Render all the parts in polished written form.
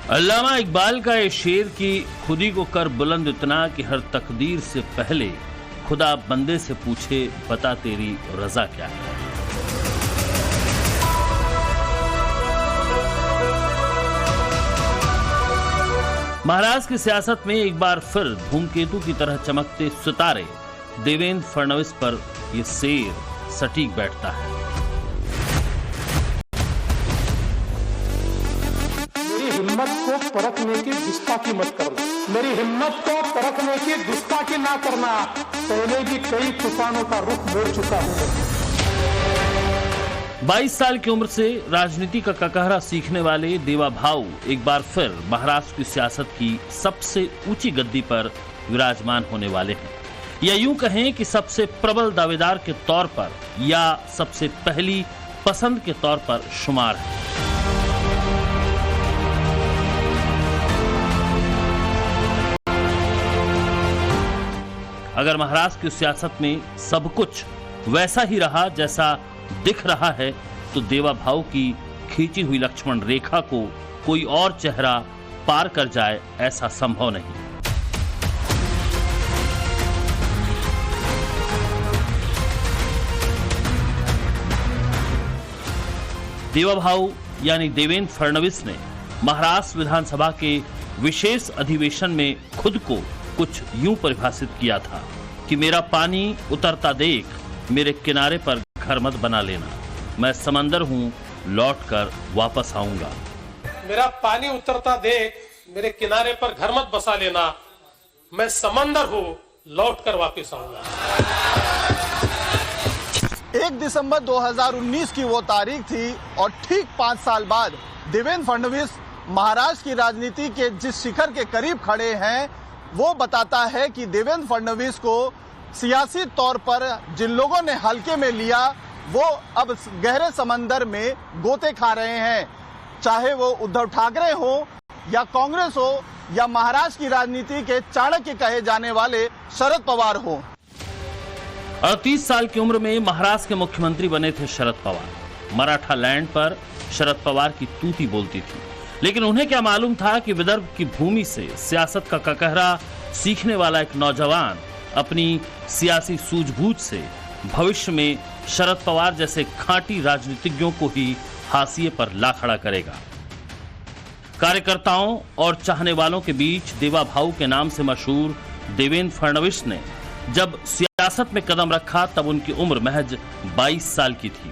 अल्लामा इकबाल का ये शेर कि खुदी को कर बुलंद इतना कि हर तकदीर से पहले खुदा बंदे से पूछे बता तेरी रजा क्या है। महाराष्ट्र की सियासत में एक बार फिर धूमकेतु की तरह चमकते सितारे देवेंद्र फडणवीस पर यह शेर सटीक बैठता है। मेरी हिम्मत को परखने की गुस्ताखी मत करना, मेरी हिम्मत को परखने की गुस्ताखी ना करना। पहले भी कई तूफानों का रुख मोड़ चुका हूं। 22 साल की उम्र से राजनीति का ककहरा सीखने वाले देवा भाऊ एक बार फिर महाराष्ट्र की सियासत की सबसे ऊंची गद्दी पर विराजमान होने वाले हैं, या यूं कहें कि सबसे प्रबल दावेदार के तौर पर या सबसे पहली पसंद के तौर पर शुमार है। अगर महाराष्ट्र की सियासत में सब कुछ वैसा ही रहा जैसा दिख रहा है तो देवा भाऊ की खींची हुई लक्ष्मण रेखा को कोई और चेहरा पार कर जाए ऐसा संभव नहीं। देवा भाऊ यानी देवेंद्र फडणवीस ने महाराष्ट्र विधानसभा के विशेष अधिवेशन में खुद को कुछ यूं परिभाषित किया था कि मेरा पानी उतरता देख मेरे किनारे पर घर मत बना लेना, मैं समंदर हूं लौटकर वापस आऊंगा। मेरा पानी उतरता देख मेरे किनारे पर घर मत बसा लेना, मैं समंदर हूं लौटकर वापस आऊंगा। 1 दिसंबर 2019 की वो तारीख थी और ठीक 5 साल बाद देवेंद्र फडणवीस महाराष्ट्र की राजनीति के जिस शिखर के करीब खड़े हैं वो बताता है कि देवेंद्र फडणवीस को सियासी तौर पर जिन लोगों ने हल्के में लिया वो अब गहरे समंदर में गोते खा रहे हैं, चाहे वो उद्धव ठाकरे हो या कांग्रेस हो या महाराष्ट्र की राजनीति के चाणक्य कहे जाने वाले शरद पवार हो। 38 साल की उम्र में महाराष्ट्र के मुख्यमंत्री बने थे शरद पवार। मराठा लैंड पर शरद पवार की तूती बोलती थी, लेकिन उन्हें क्या मालूम था कि विदर्भ की भूमि से सियासत का ककहरा सीखने वाला एक नौजवान अपनी सियासी सूझबूझ से भविष्य में शरद पवार जैसे खांटी राजनीतिज्ञों को ही हाशिए पर ला खड़ा करेगा। कार्यकर्ताओं और चाहने वालों के बीच देवा भाऊ के नाम से मशहूर देवेंद्र फडणवीस ने जब सियासत में कदम रखा तब उनकी उम्र महज 22 साल की थी।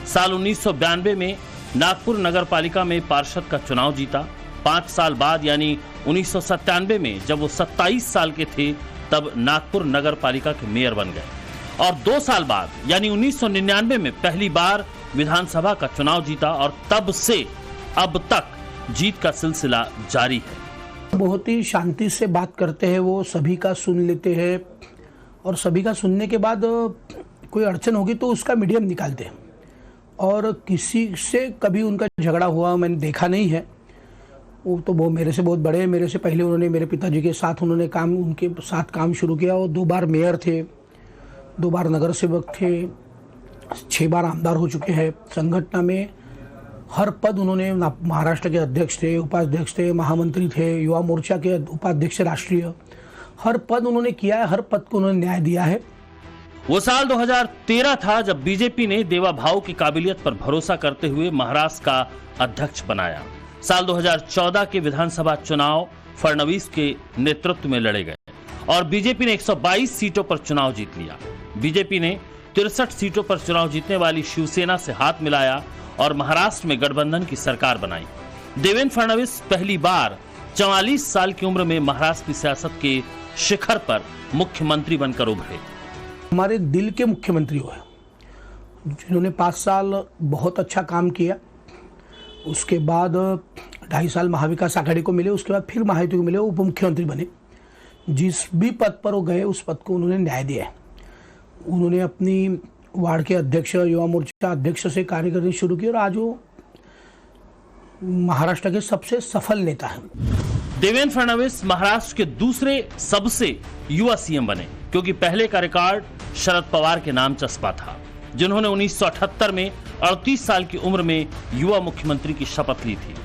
साल 1992 में नागपुर नगर पालिका में पार्षद का चुनाव जीता। 5 साल बाद यानी 1997 में जब वो 27 साल के थे तब नागपुर नगर पालिका के मेयर बन गए और 2 साल बाद यानी 1999 में पहली बार विधानसभा का चुनाव जीता और तब से अब तक जीत का सिलसिला जारी है। बहुत ही शांति से बात करते हैं, वो सभी का सुन लेते हैं और सभी का सुनने के बाद कोई अड़चन होगी तो उसका मीडियम निकालते हैं और किसी से कभी उनका झगड़ा हुआ मैंने देखा नहीं है। वो मेरे से बहुत बड़े हैं, मेरे से पहले उन्होंने मेरे पिताजी के साथ उनके साथ काम शुरू किया और 2 बार मेयर थे, 2 बार नगर सेवक थे, 6 बार आमदार हो चुके हैं। संगठन में हर पद उन्होंने महाराष्ट्र के अध्यक्ष थे, उपाध्यक्ष थे, महामंत्री थे, युवा मोर्चा के उपाध्यक्ष राष्ट्रीय, हर पद उन्होंने किया है, हर पद को उन्होंने न्याय दिया है। वो साल 2013 था जब बीजेपी ने देवा भाऊ की काबिलियत पर भरोसा करते हुए महाराष्ट्र का अध्यक्ष बनाया। साल 2014 के विधानसभा चुनाव फडणवीस के नेतृत्व में लड़े गए और बीजेपी ने 122 सीटों पर चुनाव जीत लिया। बीजेपी ने 63 सीटों पर चुनाव जीतने वाली शिवसेना से हाथ मिलाया और महाराष्ट्र में गठबंधन की सरकार बनाई। देवेंद्र फडणवीस पहली बार 44 साल की उम्र में महाराष्ट्र की सियासत के शिखर पर मुख्यमंत्री बनकर उभरे। हमारे दिल के मुख्यमंत्री हुए जिन्होंने 5 साल बहुत अच्छा काम किया, उसके बाद 2.5 साल महाविकास आघाड़ी को मिले, उसके बाद फिर महायुति को मिले, उप मुख्यमंत्री बने। जिस भी पद पर वो गए उस पद को उन्होंने न्याय दिया है। उन्होंने अपनी वार्ड के अध्यक्ष, युवा मोर्चा अध्यक्ष से कार्य करनी शुरू की और आज वो महाराष्ट्र के सबसे सफल नेता हैं। देवेंद्र फडणवीस महाराष्ट्र के दूसरे सबसे युवा सीएम बने क्योंकि पहले का रिकॉर्ड शरद पवार के नाम चस्पा था, जिन्होंने 1978 में 38 साल की उम्र में युवा मुख्यमंत्री की शपथ ली थी।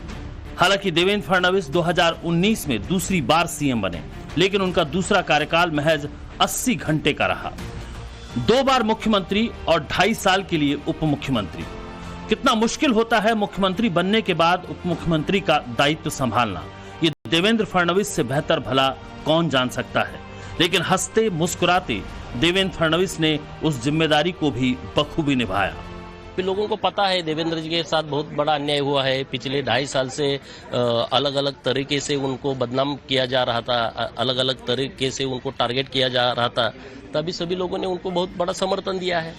हालांकि देवेंद्र फडणवीस 2019 में दूसरी बार सीएम बने, लेकिन उनका दूसरा कार्यकाल महज 80 घंटे का रहा। 2 बार मुख्यमंत्री और 2.5 साल के लिए उप मुख्यमंत्री। कितना मुश्किल होता है मुख्यमंत्री बनने के बाद उप मुख्यमंत्री का दायित्व संभालना, ये देवेंद्र फडणवीस से बेहतर भला कौन जान सकता है। लेकिन हंसते मुस्कुराते देवेंद्र फडणवीस ने उस जिम्मेदारी को भी बखूबी निभाया। लोगों को पता है देवेंद्र जी के साथ बहुत बड़ा अन्याय हुआ है। पिछले 2.5 साल से अलग अलग तरीके से उनको बदनाम किया जा रहा था, अलग अलग तरीके से उनको टारगेट किया जा रहा था। तभी सभी लोगों ने उनको बहुत बड़ा समर्थन दिया है।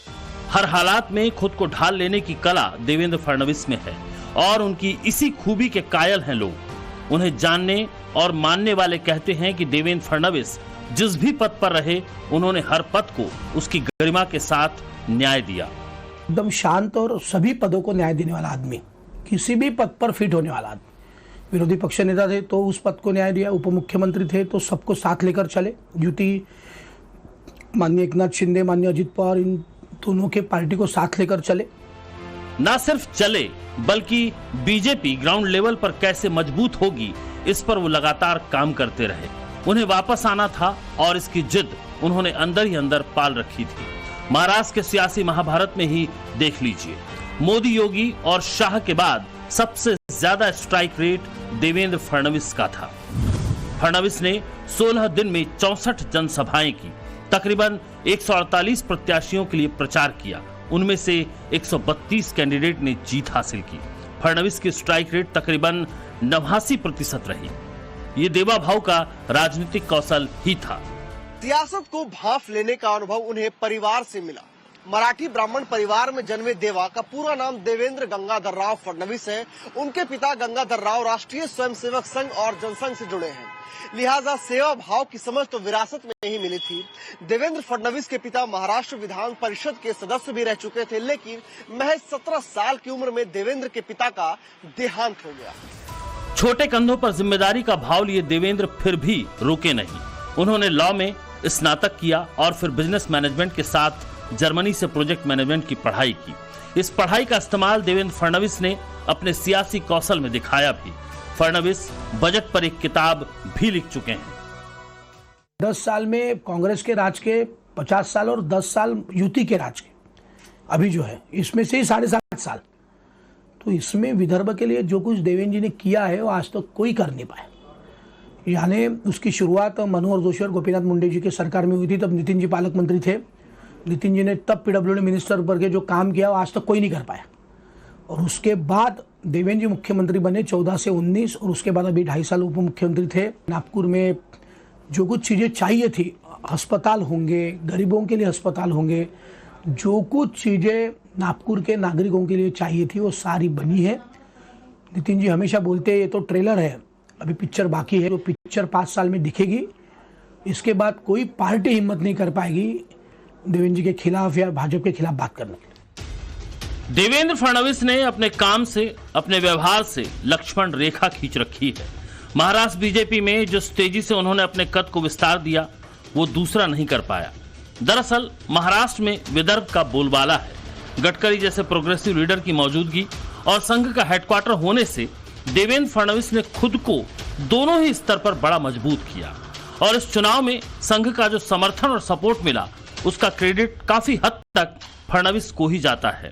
हर हालात में खुद को ढाल लेने की कला देवेंद्र फडणवीस में है और उनकी इसी खूबी के कायल हैं लोग। उन्हें जानने और मानने वाले कहते हैं कि देवेंद्र फडणवीस जिस भी पद पर रहे, उन्होंने हर पद को उसकी गरिमा के साथ न्याय दिया। एकदम शांत और सभी पदों को न्याय देने वाला आदमी, किसी भी पद पर फिट होने वाला आदमी। विरोधी पक्ष नेता थे तो उस पद को न्याय दिया, उप मुख्यमंत्री थे तो सबको साथ लेकर चले। युति माननीय एकनाथ शिंदे, माननीय अजित पवार, इन दोनों के पार्टी को साथ लेकर चले। न सिर्फ चले बल्कि बीजेपी ग्राउंड लेवल पर कैसे मजबूत होगी, इस पर वो लगातार काम करते रहे। उन्हें वापस आना था और इसकी जिद उन्होंने अंदर ही अंदर पाल रखी थी। महाराष्ट्र के सियासी महाभारत में ही देख लीजिए, मोदी, योगी और शाह के बाद सबसे ज्यादा स्ट्राइक रेट देवेंद्र फडणवीस का था। फडणवीस ने 16 दिन में 64 जनसभाएं की, तकरीबन 148 प्रत्याशियों के लिए प्रचार किया। उनमें से 132 कैंडिडेट ने जीत हासिल की। फडणवीस की स्ट्राइक रेट तकरीबन 89% रही। ये देवा भाव का राजनीतिक कौशल ही था। सियासत को भांफ लेने का अनुभव उन्हें परिवार से मिला। मराठी ब्राह्मण परिवार में जन्मे देवा का पूरा नाम देवेंद्र गंगाधर राव फडणवीस है। उनके पिता गंगाधर राव राष्ट्रीय स्वयंसेवक संघ और जनसंघ से जुड़े हैं, लिहाजा सेवा भाव की समझ तो विरासत में ही मिली थी। देवेंद्र फडणवीस के पिता महाराष्ट्र विधान परिषद के सदस्य भी रह चुके थे, लेकिन महज 17 साल की उम्र में देवेंद्र के पिता का देहांत हो गया। छोटे कंधों पर जिम्मेदारी का भाव लिए देवेंद्र फिर भी रुके नहीं। उन्होंने लॉ में स्नातक किया और फिर बिजनेस मैनेजमेंट के साथ जर्मनी से प्रोजेक्ट मैनेजमेंट की पढ़ाई की। इस पढ़ाई का इस्तेमाल देवेंद्र फडणवीस ने अपने सियासी कौशल में दिखाया भी। फडणवीस बजट पर एक किताब भी लिख चुके हैं। 10 साल में कांग्रेस के राज के 50 साल और 10 साल युति के राज के, अभी जो है इसमें से 7.5 साल। तो इसमें विदर्भ के लिए जो कुछ देवेंद्र जी ने किया है वो आज तक कोई कर नहीं पाया। यानी उसकी शुरुआत मनोहर जोशी और गोपीनाथ मुंडे जी की सरकार में हुई थी, तब नितिन जी पालक मंत्री थे। नितिन जी ने तब पीडब्ल्यूडी मिनिस्टर पर के जो काम किया वो आज तक कोई नहीं कर पाया। और उसके बाद देवेंद्र जी मुख्यमंत्री बने 14 से 19, और उसके बाद अभी 2.5 साल उप मुख्यमंत्री थे। नागपुर में जो कुछ चीज़ें चाहिए थी, अस्पताल होंगे, गरीबों के लिए अस्पताल होंगे, जो कुछ चीज़ें नागपुर के नागरिकों के लिए चाहिए थी वो सारी बनी है। नितिन जी हमेशा बोलते हैं ये तो ट्रेलर है, अभी पिक्चर बाकी है। जो पिक्चर 5 साल में दिखेगी, इसके बाद कोई पार्टी हिम्मत नहीं कर पाएगी देवेंद्र जी के खिलाफ या भाजपा के खिलाफ बात करने के लिए। देवेंद्र फडणवीस ने अपने काम से, अपने व्यवहार से लक्ष्मण रेखा खींच रखी है। महाराष्ट्र बीजेपी में जिस तेजी से उन्होंने अपने कद को विस्तार दिया, वो दूसरा नहीं कर पाया। दरअसल महाराष्ट्र में विदर्भ का बोलबाला है। गडकरी जैसे प्रोग्रेसिव लीडर की मौजूदगी और संघ का हेडक्वार्टर होने से देवेंद्र फडणवीस ने खुद को दोनों ही स्तर पर बड़ा मजबूत किया। और इस चुनाव में संघ का जो समर्थन और सपोर्ट मिला, उसका क्रेडिट काफी हद तक फडणवीस को ही जाता है।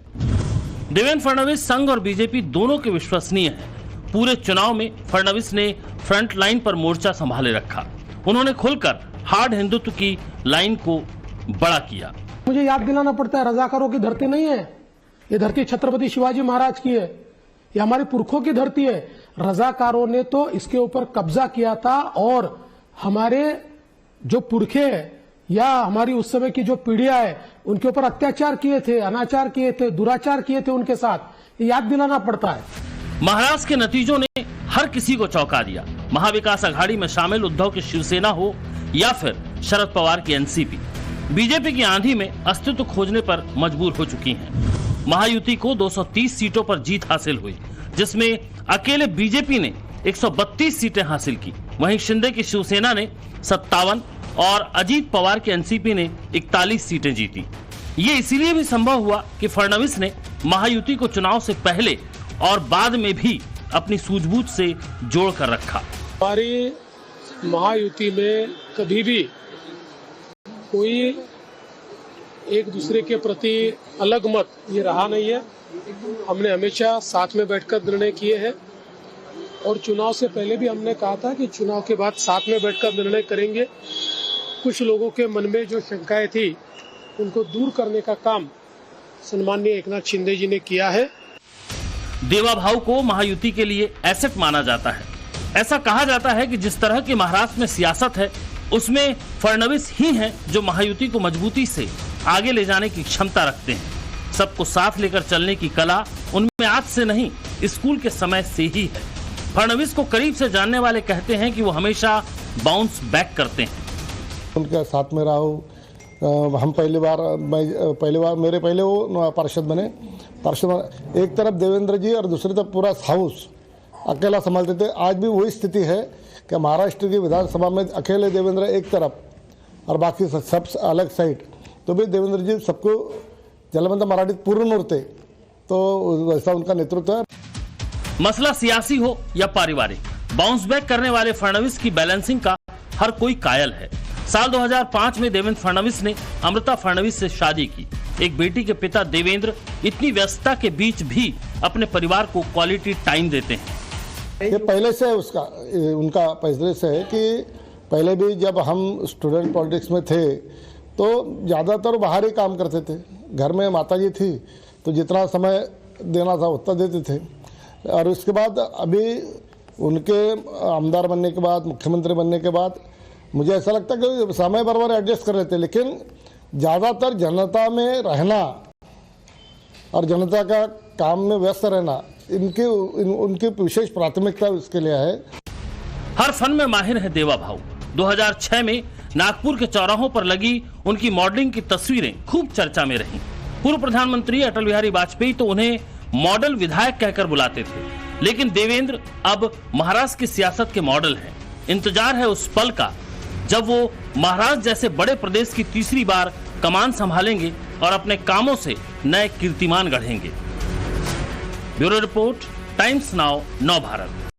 देवेंद्र फडणवीस संघ और बीजेपी दोनों के विश्वसनीय हैं। पूरे चुनाव में फडणवीस ने फ्रंट लाइन पर मोर्चा संभाले रखा। उन्होंने खुलकर हार्ड हिंदुत्व की लाइन को बड़ा किया। मुझे याद दिलाना पड़ता है, रजाकारों की धरती नहीं है ये धरती, छत्रपति शिवाजी महाराज की है, ये हमारे पुरखों की धरती है। रजाकारों ने तो इसके ऊपर कब्जा किया था और हमारे जो पुरखे या हमारी उस समय की जो पीढ़ियां है उनके ऊपर अत्याचार किए थे, अनाचार किए थे, दुराचार किए थे उनके साथ, ये याद दिलाना पड़ता है। महाराष्ट्र के नतीजों ने हर किसी को चौंका दिया। महाविकास अघाड़ी में शामिल उद्धव की शिवसेना हो या फिर शरद पवार की एनसीपी, बीजेपी की आंधी में अस्तित्व खोजने पर मजबूर हो चुकी हैं। महायुति को 230 सीटों पर जीत हासिल हुई, जिसमें अकेले बीजेपी ने 132 सीटें हासिल की। वहीं शिंदे की शिवसेना ने 57 और अजीत पवार की एनसीपी ने 41 सीटें जीती। ये इसीलिए भी संभव हुआ कि फडणवीस ने महायुति को चुनाव से पहले और बाद में भी अपनी सूझबूझ से जोड़ कर रखा। हमारी महायुति में कभी भी कोई एक दूसरे के प्रति अलग मत ये रहा नहीं है। हमने हमेशा साथ में बैठकर निर्णय किए हैं और चुनाव से पहले भी हमने कहा था कि चुनाव के बाद साथ में बैठकर निर्णय करेंगे। कुछ लोगों के मन में जो शंकाएं थी उनको दूर करने का काम सम्माननीय एकनाथ शिंदे जी ने किया है। देवा भाऊ को महायुति के लिए एसेट माना जाता है। ऐसा कहा जाता है कि जिस तरह की महाराष्ट्र में सियासत है उसमें फडणवीस ही हैं जो महायुति को मजबूती से आगे ले जाने की क्षमता रखते हैं। सबको साथ लेकर चलने की कला उनमें आज से नहीं, स्कूल के समय से ही है। फडणवीस को करीब से जानने वाले कहते हैं कि वो हमेशा बाउंस बैक करते हैं। उनके साथ में रहा हूँ। हम पहली बार मेरे पहले वो पार्षद बने। एक तरफ देवेंद्र जी और दूसरी तरफ पूरा हाउस अकेला संभालते थे। आज भी वही स्थिति है कि महाराष्ट्र की विधानसभा में अकेले देवेंद्र एक तरफ और बाकी सब अलग साइड, तो भी देवेंद्र जी सबको जलवंत मराठी पूर्ण उड़ते, तो वैसा उनका नेतृत्व है। मसला सियासी हो या पारिवारिक, बाउंस बैक करने वाले फडणवीस की बैलेंसिंग का हर कोई कायल है। साल 2005 में देवेंद्र फडणवीस ने अमृता फडणवीस से शादी की। एक बेटी के पिता देवेंद्र इतनी व्यस्तता के बीच भी अपने परिवार को क्वालिटी टाइम देते हैं। ये पहले से उनका पहले से है कि पहले भी जब हम स्टूडेंट पॉलिटिक्स में थे तो ज़्यादातर बाहर ही काम करते थे। घर में माताजी थी तो जितना समय देना था उतना देते थे। और उसके बाद अभी उनके आमदार बनने के बाद, मुख्यमंत्री बनने के बाद मुझे ऐसा लगता है कि समय बराबर एडजस्ट कर लेते, लेकिन ज़्यादातर जनता में रहना और जनता का काम में व्यस्त रहना उनकी विशेष प्राथमिकता उसके लिए है। हर फन में माहिर है देवा भाऊ। 2006 में नागपुर के चौराहों पर लगी उनकी मॉडलिंग की तस्वीरें खूब चर्चा में रहीं। पूर्व प्रधानमंत्री अटल बिहारी वाजपेयी तो उन्हें मॉडल विधायक कहकर बुलाते थे, लेकिन देवेंद्र अब महाराष्ट्र की सियासत के मॉडल हैं। इंतजार है उस पल का जब वो महाराष्ट्र जैसे बड़े प्रदेश की तीसरी बार कमान संभालेंगे और अपने कामों से नए कीर्तिमान गढ़ेंगे। ब्यूरो रिपोर्ट, टाइम्स नाउ, नव भारत।